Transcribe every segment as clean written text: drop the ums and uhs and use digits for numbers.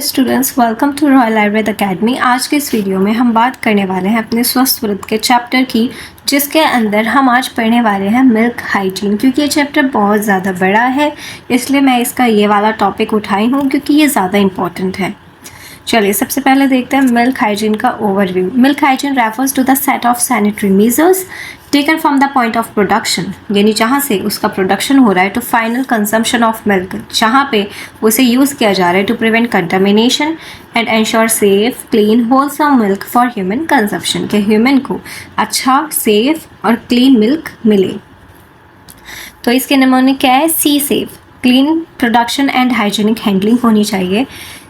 Students, welcome to Royal Ayurveda Academy. आज के इस वीडियो में हम बात करने वाले हैं अपने स्वस्थ व्रत के चैप्टर की, जिसके अंदर हम आज पढ़ने वाले हैं मिल्क हाइजीन। क्योंकि ये चैप्टर बहुत ज़्यादा बड़ा है, इसलिए मैं इसका ये वाला टॉपिक उठाई हूँ क्योंकि ये ज़्यादा इम्पॉर्टेंट है। चलिए सबसे पहले देखते हैं मिल्क हाइजीन का overview. Milk hygiene refers to the set of sanitary measures taken from the point of production, यानी जहाँ से उसका प्रोडक्शन हो रहा है, to final consumption of milk, जहाँ पे उसे यूज़ किया जा रहा है, to prevent contamination and ensure safe clean wholesome milk for human consumption, के ह्यूमन को अच्छा सेफ और क्लीन मिल्क मिले। तो इसके नमूने क्या है? C safe, clean production and hygienic handling होनी चाहिए।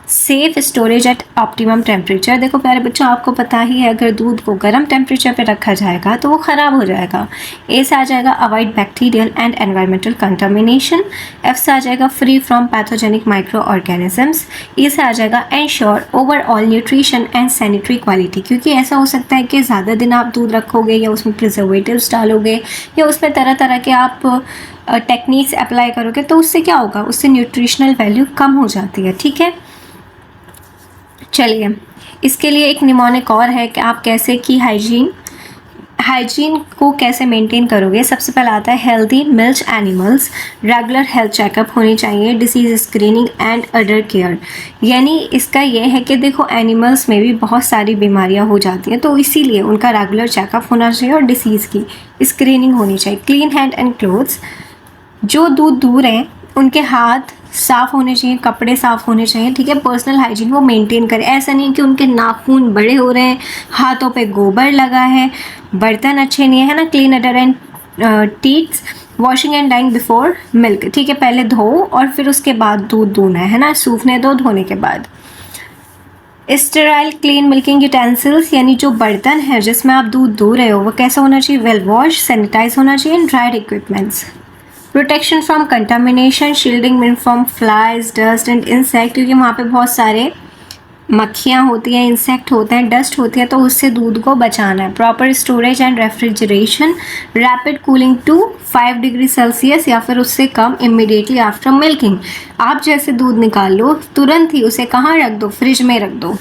Safe storage at optimum temperature. देखो प्यारे बच्चों, आपको पता ही है अगर दूध को गर्म टेम्परेचर पे रखा जाएगा तो वो ख़राब हो जाएगा। ए से आ जाएगा avoid bacterial and environmental contamination. F से आ जाएगा free from pathogenic micro organisms. E से आ जाएगा ensure overall nutrition and sanitary quality, क्योंकि ऐसा हो सकता है कि ज़्यादा दिन आप दूध रखोगे या उसमें प्रिजर्वेटिव्स डालोगे या उसमें तरह तरह के आप टेक्निक्स अप्लाई करोगे तो उससे क्या होगा? उससे न्यूट्रिशनल वैल्यू कम हो जाती है। ठीक है, चलिए इसके लिए एक निमोनिक और है कि आप कैसे की हाइजीन को कैसे मेंटेन करोगे। सबसे पहले आता है healthy milk animals, regular health checkup होनी चाहिए, disease screening and other care. यानी इसका ये है कि देखो एनिमल्स में भी बहुत सारी बीमारियां हो जाती हैं, तो इसीलिए उनका रेगुलर चेकअप होना चाहिए और डिसीज़ की स्क्रीनिंग होनी चाहिए। क्लीन हैंड एंड क्लोथ्स, जो दूध दूह रहे हैं उनके हाथ साफ़ होने चाहिए, कपड़े साफ़ होने चाहिए। ठीक है, पर्सनल हाइजीन वो मेंटेन करें। ऐसा नहीं कि उनके नाखून बड़े हो रहे हैं, हाथों पे गोबर लगा है, बर्तन अच्छे नहीं है ना। Clean udder and teats, washing and drying before milk. ठीक है, पहले धो और फिर उसके बाद दूध दूहना है ना, सूखने दो धोने के बाद। स्टेराइल क्लीन मिल्किंग यूटेंसिल्स, यानी जो बर्तन है जिसमें आप दूध दूह रहे हो वो कैसा होना चाहिए? वेल वॉश, सैनिटाइज होना चाहिए। And dried equipments. Protection from contamination, shielding from flies, dust and insect, क्योंकि वहाँ पे बहुत सारे मक्खियाँ होती हैं, इंसेक्ट होते हैं, डस्ट होती है, तो उससे दूध को बचाना है। Proper storage and refrigeration, rapid cooling to 5 degree Celsius या फिर उससे कम इमीडिएटली आफ्टर मिल्किंग। आप जैसे दूध निकाल लो तुरंत ही उसे कहाँ रख दो? फ्रिज में रख दो,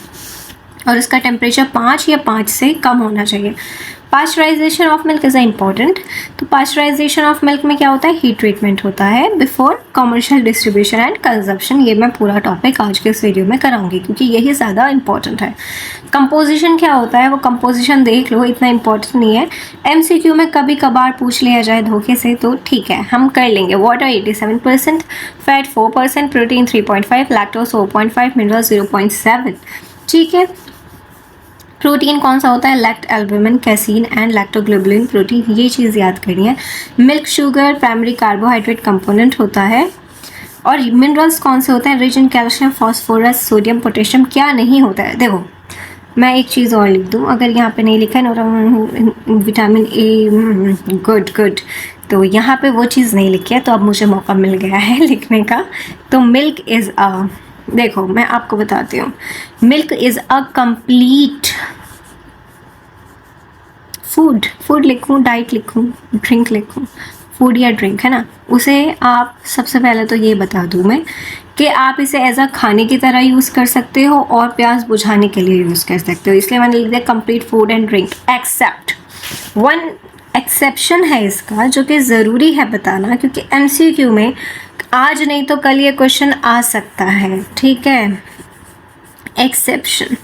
और उसका टेम्परेचर 5 या 5 से कम होना चाहिए। Pasteurisation of milk is important. तो पास्चराइजेशन ऑफ मिल्क में क्या होता है? हीट ट्रीटमेंट होता है before commercial distribution and consumption. ये मैं पूरा टॉपिक आज के इस वीडियो में कराऊंगी क्योंकि यही ज़्यादा इंपॉर्टेंट है। कंपोजिशन क्या होता है? वो कंपोजिशन देख लो, इतना इंपॉर्टेंट नहीं है। MCQ में कभी कभार पूछ लिया जाए धोखे से तो ठीक है, हम कर लेंगे। Water 87%, fat 4%, protein 3.5, lactose 4.5, mineral 0.7। ठीक है, प्रोटीन कौन सा होता है? Lactalbumin, casein and lactoglobulin protein, ये चीज़ याद करनी है। Milk sugar primary carbohydrate component होता है। और मिनरल्स कौन से होते हैं? Rich in calcium, phosphorus, sodium, potassium. क्या नहीं होता है? देखो मैं एक चीज़ और लिख दूँ, अगर यहाँ पे नहीं लिखा है विटामिन ए, गुड, तो यहाँ पे वो चीज़ नहीं लिखी है, तो अब मुझे मौका मिल गया है लिखने का। तो मिल्क इज़ देखो मैं आपको बताती हूँ, milk is a complete food लिखूँ, डाइट लिखूँ, ड्रिंक लिखूँ? फूड या ड्रिंक है ना, उसे आप सबसे पहले तो ये बता दूँ मैं कि आप इसे एज अ खाने की तरह यूज़ कर सकते हो और प्यास बुझाने के लिए यूज़ कर सकते हो, इसलिए मैंने लिख दिया complete food and drink. Except one exception है इसका जो कि ज़रूरी है बताना, क्योंकि MCQ में आज नहीं तो कल ये क्वेश्चन आ सकता है। ठीक है, एक्सेप्शन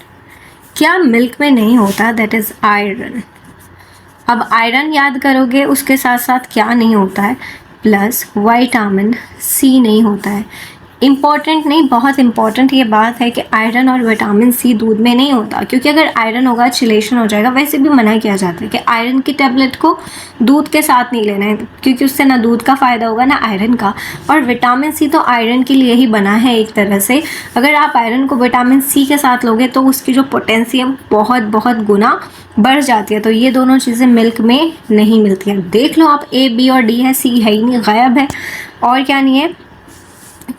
क्या मिल्क में नहीं होता? That is iron. अब आयरन याद करोगे, उसके साथ साथ क्या नहीं होता है? प्लस विटामिन C नहीं होता है। इम्पॉर्टेंट नहीं, बहुत इंपॉर्टेंट ये बात है कि आयरन और विटामिन C दूध में नहीं होता, क्योंकि अगर आयरन होगा चिलेशन हो जाएगा। वैसे भी मना किया जाता है कि आयरन की टेबलेट को दूध के साथ नहीं लेना है, क्योंकि उससे ना दूध का फ़ायदा होगा ना आयरन का। और विटामिन C तो आयरन के लिए ही बना है एक तरह से। अगर आप आयरन को विटामिन C के साथ लोगे तो उसकी जो पोटेंशियम बहुत गुना बढ़ जाती है। तो ये दोनों चीज़ें मिल्क में नहीं मिलती हैं। देख लो आप, A, B और D है, C है ही नहीं, गायब है। और क्या नहीं है?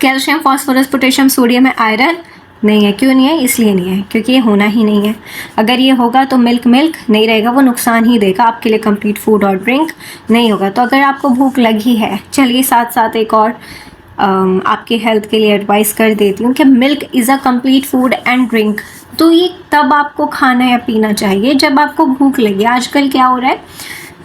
कैल्शियम, फॉस्फोरस, पोटेशियम, सोडियम है, आयरन नहीं है। क्यों नहीं है? इसलिए नहीं है क्योंकि ये होना ही नहीं है। अगर ये होगा तो मिल्क नहीं रहेगा, वो नुकसान ही देगा, आपके लिए कंप्लीट फूड और ड्रिंक नहीं होगा। तो अगर आपको भूख लगी है, चलिए साथ साथ एक और आपके हेल्थ के लिए एडवाइस कर देती हूँ कि milk is a complete food and drink. तो ये तब आपको खाना या पीना चाहिए जब आपको भूख लगे। आजकल क्या हो रहा है,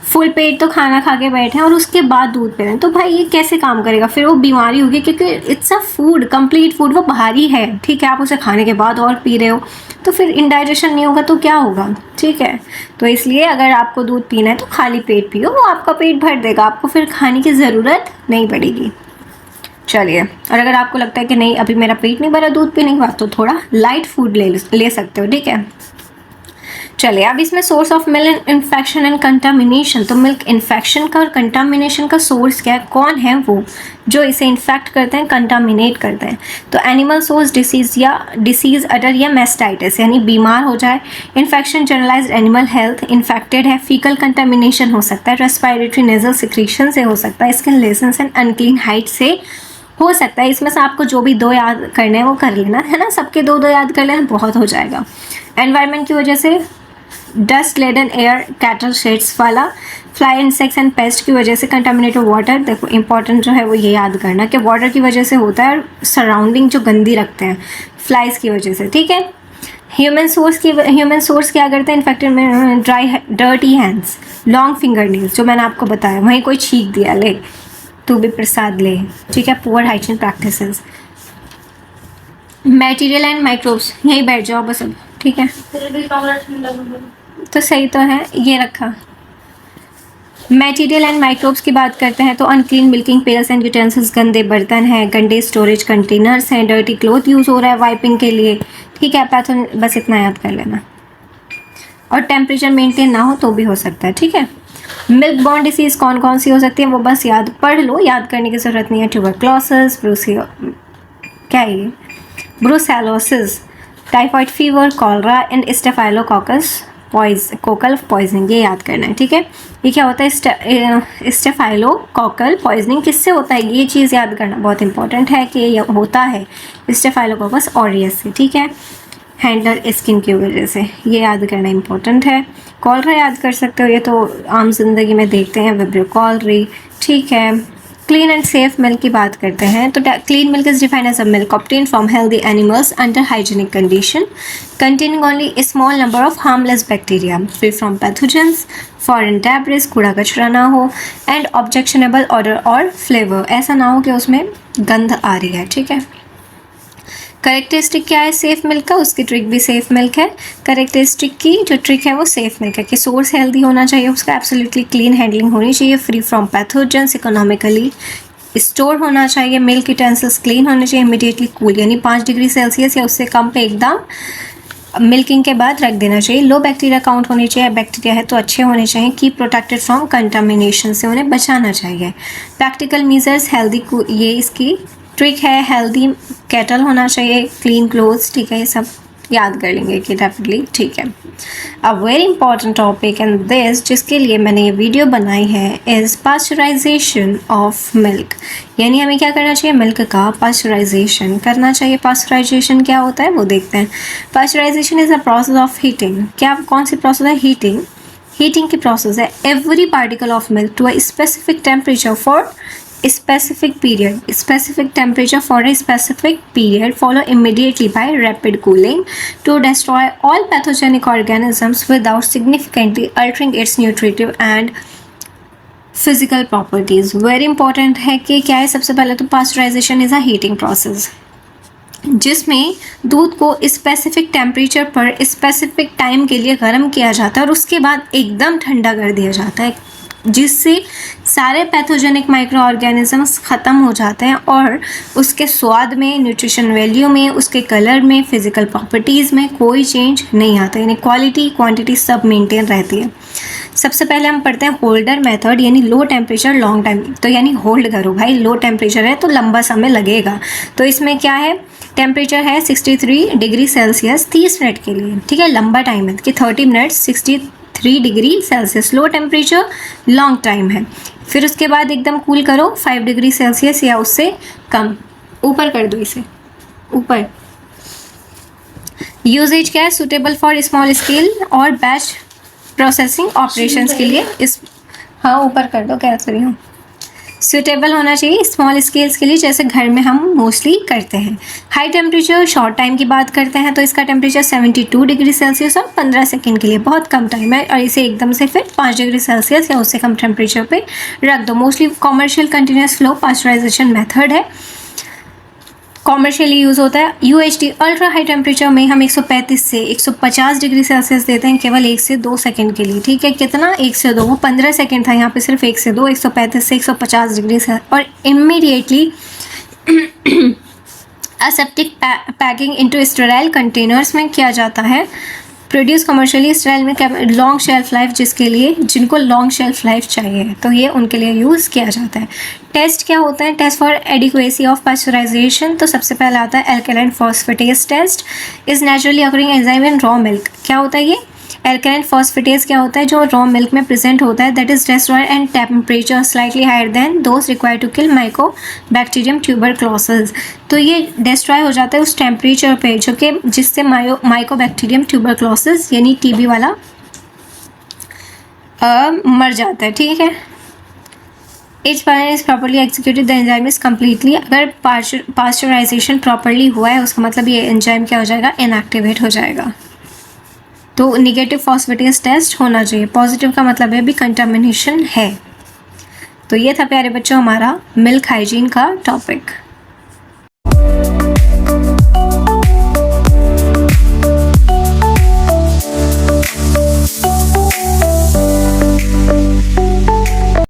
फुल पेट तो खाना खा के बैठे हैं और उसके बाद दूध पी रहे हैं, तो भाई ये कैसे काम करेगा, फिर वो बीमारी होगी, क्योंकि it's a food, complete food, वो बाहरी है, ठीक है। आप उसे खाने के बाद और पी रहे हो तो फिर इंडाइजेशन नहीं होगा तो क्या होगा, ठीक है। तो इसलिए अगर आपको दूध पीना है तो खाली पेट पियो, वो आपका पेट भर देगा, आपको फिर खाने की ज़रूरत नहीं पड़ेगी। चलिए, और अगर आपको लगता है कि नहीं अभी मेरा पेट नहीं भरा दूध पीने के बाद, तो थोड़ा लाइट फूड ले सकते हो, ठीक है। चलिए, अब इसमें source of milk infection and contamination. तो मिल्क इन्फेक्शन का और कंटामिनेशन का सोर्स क्या है, कौन है वो जो इसे इन्फेक्ट करते हैं, कंटामिनेट करते हैं। तो एनिमल सोर्स डिसीज या डिसीज अडर या मेस्टाइटिस, यानी बीमार हो जाए। Infection generalised animal health infected है। फीकल कंटामिनेशन हो सकता है, रेस्पिरेटरी नेजल सिक्रीशन से हो सकता है, skin lesions and unclean height से हो सकता है। इसमें से आपको जो भी 2 याद करने हैं वो कर लेना है ना, सबके 2 याद कर लेना, बहुत हो जाएगा। एनवायरनमेंट की वजह से dust laden air, cattle sheds वाला, फ्लाई इंसेक्ट्स एंड पेस्ट की वजह से, कंटामिनेटेड वाटर। देखो इंपॉर्टेंट जो है वो ये याद करना कि वाटर की वजह से होता है, और सराउंडिंग जो गंदी रखते हैं फ्लाइज की वजह से, ठीक है। ह्यूमन सोर्स क्या करते हैं, इन्फेक्टेड में dry dirty hands, long finger nails, जो मैंने आपको बताया, वहीं कोई छींक दिया, ले तू भी प्रसाद ले, ठीक है। Poor hygiene practices, material and microbes, यहीं बैठ जाओ बस अब, ठीक है। तो सही तो है, ये रखा। मटेरियल एंड माइक्रोब्स की बात करते हैं तो unclean milking pails and utensils, गंदे बर्तन हैं, गंदे स्टोरेज कंटेनर्स हैं, डर्टी क्लोथ यूज़ हो रहा है वाइपिंग के लिए, ठीक है। पैथोन, बस इतना याद कर लेना। और टेम्परेचर मेंटेन ना हो तो भी हो सकता है, ठीक है। मिल्क बॉर्न डिसीज़ कौन कौन सी हो सकती है वो बस याद पढ़ लो, याद करने की ज़रूरत नहीं है। ट्यूबरक्लोसिस, क्या है ये, brucellosis, typhoid fever, cholera and staphylococcus Kokalla poisoning, ये याद करना है, ठीक है। ये क्या होता है, स्टेफाइलोकोकल पॉइजनिंग किससे होता है, ये चीज़ याद करना बहुत इंपॉर्टेंट है कि ये होता है स्टेफाइलोकोकस ऑरियस से, ठीक है, हैंडलर स्किन की वजह से, ये याद करना इंपॉर्टेंट है। कॉलरा याद कर सकते हो, ये तो आम जिंदगी में देखते हैं, विब्रियो कॉलरी, ठीक है। क्लीन एंड सेफ मिल्क की बात करते हैं तो clean milk is defined as a milk obtained from healthy animals under hygienic condition, containing only a small number of harmless bacteria, free from pathogens, foreign debris, कूड़ा कचरा ना हो, and objectionable odor और flavor, ऐसा ना हो कि उसमें गंध आ रही है, ठीक है। करेक्टरिस्टिक क्या है सेफ मिल्क का, उसकी ट्रिक भी सेफ मिल्क है। करेक्टरिस्टिक की जो ट्रिक है वो सेफ मिल्क है कि सोर्स हेल्दी होना चाहिए, उसका एब्सोल्युटली क्लीन हैंडलिंग होनी चाहिए, free from pathogens, economically store होना चाहिए, मिल्क यूटेंसिल्स क्लीन होने चाहिए, इमीडिएटली कूल, यानी 5 डिग्री सेल्सियस या उससे कम पे एकदम मिल्किंग के बाद रख देना चाहिए। लो बैक्टीरिया काउंट होनी चाहिए, बैक्टीरिया है तो अच्छे होने चाहिए। कीप प्रोटेक्टेड फ्रॉम कंटामिनेशन, से उन्हें बचाना चाहिए। प्रैक्टिकल मीजर्स हेल्दी, ये इसकी ट्रिक है, हेल्दी कैटल होना चाहिए, क्लीन क्लोथ्स, ठीक है, ये सब याद कर लेंगे कि डेफिनेटली, ठीक है। A very important topic in this, जिसके लिए मैंने ये वीडियो बनाई है, इज़ पास्चराइजेशन ऑफ मिल्क, यानी हमें क्या करना चाहिए, मिल्क का पास्चराइजेशन करना चाहिए। पास्चराइजेशन क्या होता है वो देखते हैं। Pasteurisation is a process of heating, क्या कौन सी प्रोसेस है, हीटिंग की प्रोसेस है। Every particle of milk to a specific temperature for specific temperature for a specific period, follow immediately by rapid cooling to destroy all pathogenic organisms without significantly altering its nutritive and physical properties। very important है कि क्या है, सबसे पहले तो pasteurization is a heating process, जिसमें दूध को स्पेसिफिक टेम्परेचर पर स्पेसिफिक टाइम के लिए गर्म किया जाता है और उसके बाद एकदम ठंडा कर दिया जाता है, जिससे सारे पैथोजेनिक माइक्रो ऑर्गेनिजम्स ख़त्म हो जाते हैं और उसके स्वाद में, न्यूट्रिशन वैल्यू में, उसके कलर में, फिज़िकल प्रॉपर्टीज़ में कोई चेंज नहीं आता, यानी क्वालिटी क्वांटिटी सब मेंटेन रहती है। सबसे पहले हम पढ़ते हैं होल्डर मेथड, यानी लो टेम्परेचर लॉन्ग टाइम, तो यानी होल्ड करो भाई, लो टेम्परेचर है तो लंबा समय लगेगा। तो इसमें क्या है, टेम्परेचर है 63 डिग्री सेल्सियस 30 मिनट के लिए, ठीक है, लंबा टाइम है कि 30 minute 63 degree Celsius, low temperature long time है। फिर उसके बाद एकदम कूल करो 5 डिग्री सेल्सियस या उससे कम, ऊपर कर दो इसे ऊपर। यूजेज क्या है, सुटेबल फॉर स्मॉल स्केल और बैच प्रोसेसिंग ऑपरेशंस के लिए, इस हाँ ऊपर कर दो, कह रही हूँ। सूटेबल होना चाहिए स्मॉल स्केल्स के लिए, जैसे घर में हम मोस्टली करते हैं। हाई टेम्परेचर शॉर्ट टाइम की बात करते हैं तो इसका टेम्परेचर 72 डिग्री सेल्सियस और 15 सेकेंड के लिए, बहुत कम टाइम है, और इसे एकदम से फिर 5 डिग्री सेल्सियस या उससे कम टेम्परेचर पे रख दो। Mostly commercial continuous flow pasteurisation method है, कॉमर्शियली यूज़ होता है। UHT अल्ट्रा हाई टेम्परेचर में हम 135 से 150 डिग्री सेल्सियस देते हैं केवल 1 से 2 सेकंड के लिए, ठीक है। कितना? 1 से 2, वो 15 सेकंड था, यहाँ पे सिर्फ 1 से 2, 135 से 150 डिग्री से, और immediately aseptic packing into sterile containers में किया जाता है। प्रोड्यूस कमर्शियली स्टाइल में लॉन्ग शेल्फ लाइफ, जिनको लॉन्ग शेल्फ लाइफ चाहिए तो ये उनके लिए यूज़ किया जाता है। टेस्ट क्या होता है? Test for adequacy of pasteurisation, तो सबसे पहले आता है alkaline phosphatase test is naturally occurring enzyme in raw milk. क्या होता है ये? एल्कलाइन फॉस्फेटेज क्या होता है? जो रॉ मिल्क में प्रेजेंट होता है, that is destroyed and temperature slightly higher than those required to kill Mycobacterium tuberculosis. तो ये डिस्ट्रॉय हो जाता है उस टेम्परेचर पे जो कि जिससे माइकोबैक्टीरियम ट्यूबरक्लोसिस यानी TB वाला मर जाता है, ठीक है। Etch pine is properly executed the enzyme is completely, अगर पास्चराइजेशन प्रॉपरली हुआ है उसका मतलब ये एंजाइम क्या हो जाएगा? इनएक्टिवेट हो जाएगा। तो निगेटिव फॉस्फेटेज टेस्ट होना चाहिए, पॉजिटिव का मतलब है भी कंटामिनेशन है। तो ये था प्यारे बच्चों हमारा मिल्क हाइजीन का टॉपिक।